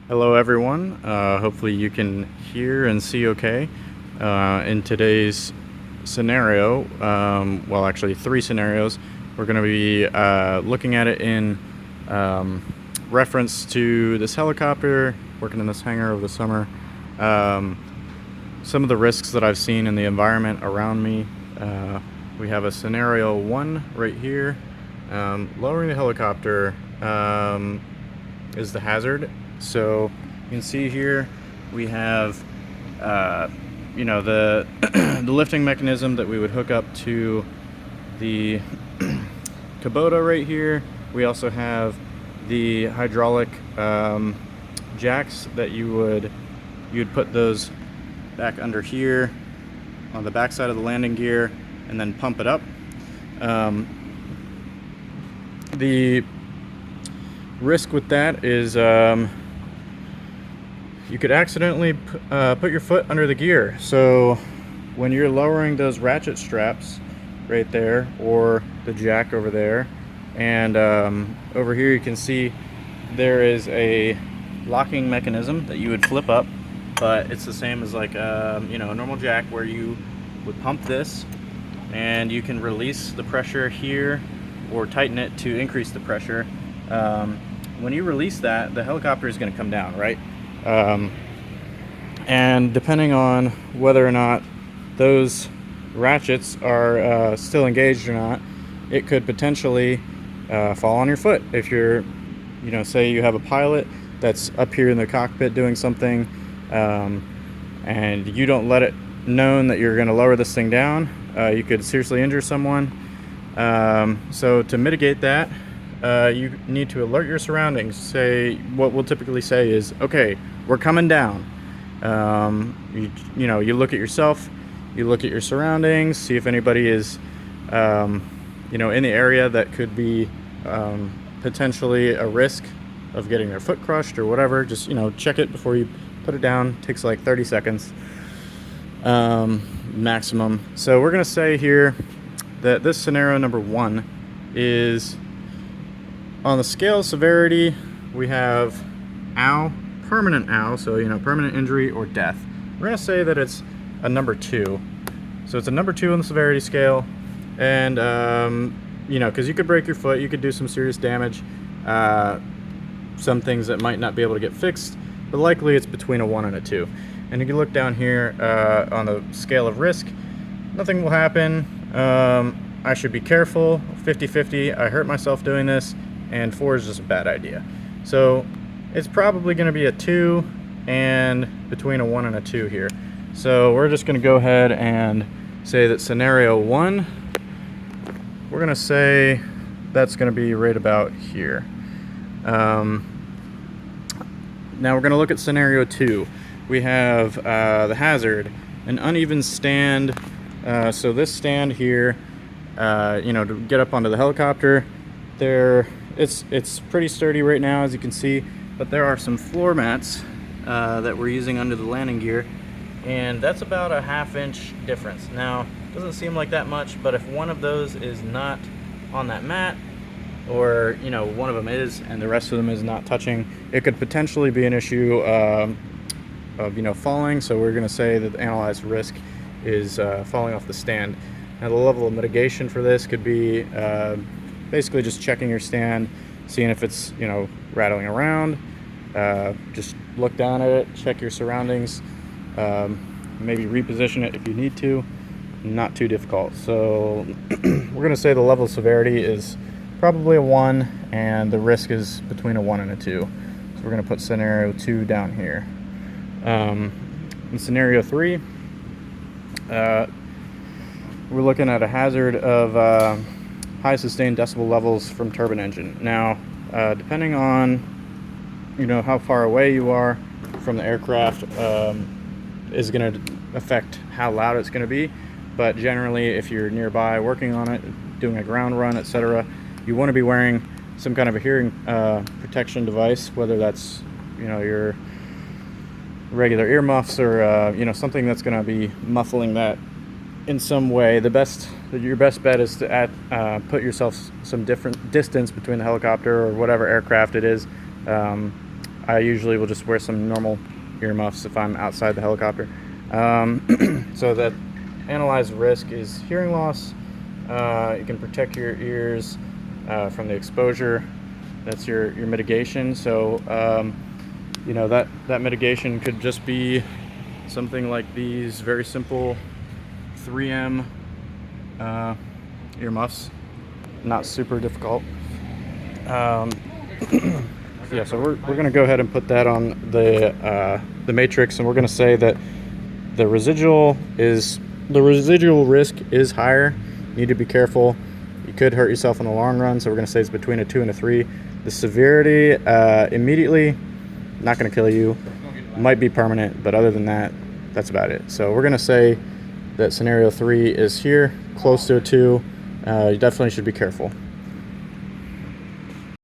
Hello everyone, hopefully you can hear and see okay. In today's scenario, well actually three scenarios, we're going to be looking at it in reference to this helicopter, working in this hangar over the summer, some of the risks that I've seen in the environment around me. We have a scenario 1 right here. Lowering the helicopter is the hazard. So you can see here we have the the lifting mechanism that we would hook up to the Kubota right here. We also have the hydraulic jacks that you'd put those back under here on the back side of the landing gear and then pump it up. The risk with that is you could accidentally put your foot under the gear. So when you're lowering those ratchet straps right there, or the jack over there, and over here you can see there is a locking mechanism that you would flip up, but it's the same as like a normal jack, where you would pump this and you can release the pressure here or tighten it to increase the pressure. When you release that, the helicopter is going to come down, right? And depending on whether or not those ratchets are still engaged or not, it could potentially fall on your foot. If you're, say you have a pilot that's up here in the cockpit doing something, and you don't let it known that you're going to lower this thing down, you could seriously injure someone. So to mitigate that, you need to alert your surroundings. Say, what we'll typically say is, okay, we're coming down. You look at yourself, you look at your surroundings, see if anybody is in the area that could be potentially a risk of getting their foot crushed or whatever. Just check it before you put it down. It takes like 30 seconds maximum. So we're gonna say here that this scenario number 1 is, on the scale of severity, we have OW, permanent OW, so permanent injury or death. We're gonna say that it's a number 2. So it's a number 2 on the severity scale, and because you could break your foot, you could do some serious damage, some things that might not be able to get fixed, but likely it's between a 1 and a 2. And if you look down here on the scale of risk, nothing will happen. I should be careful, 50-50, I hurt myself doing this, and 4 is just a bad idea. So it's probably going to be a 2 and between a 1 and a 2 here. So we're just going to go ahead and say that scenario 1, we're going to say that's going to be right about here. Now we're going to look at scenario 2. We have the hazard, an uneven stand. So this stand here, to get up onto the helicopter, it's pretty sturdy right now, as you can see, but there are some floor mats that we're using under the landing gear, and that's about a ½ inch difference. Now, it doesn't seem like that much, but if one of those is not on that mat, or one of them is and the rest of them is not touching, it could potentially be an issue of falling. So we're going to say that the analyzed risk is falling off the stand. Now the level of mitigation for this could be basically just checking your stand, seeing if it's rattling around. Just look down at it, check your surroundings, maybe reposition it if you need to. Not too difficult. So we're going to say the level of severity is probably a 1, and the risk is between a 1 and a 2. So we're going to put scenario 2 down here. In scenario 3, we're looking at a hazard of high sustained decibel levels from turbine engine. Now, depending on how far away you are from the aircraft, is going to affect how loud it's going to be. But generally, if you're nearby working on it, doing a ground run, etc., you want to be wearing some kind of a hearing protection device, whether that's your regular earmuffs or something that's going to be muffling that in some way. Your best bet is to put yourself some different distance between the helicopter or whatever aircraft it is, I usually will just wear some normal earmuffs if I'm outside the helicopter. So that analyzed risk is hearing loss. You can protect your ears from the exposure. That's your mitigation. So you know, that mitigation could just be something like these very simple 3M earmuffs, not super difficult. Yeah, so we're going to go ahead and put that on the matrix, and we're going to say that the residual risk is higher. You need to be careful. You could hurt yourself in the long run, so we're going to say it's between a 2 and a 3. The severity immediately, not going to kill you, might be permanent, but other than that, that's about it. So we're going to say that scenario 3 is here, close to a 2. You definitely should be careful.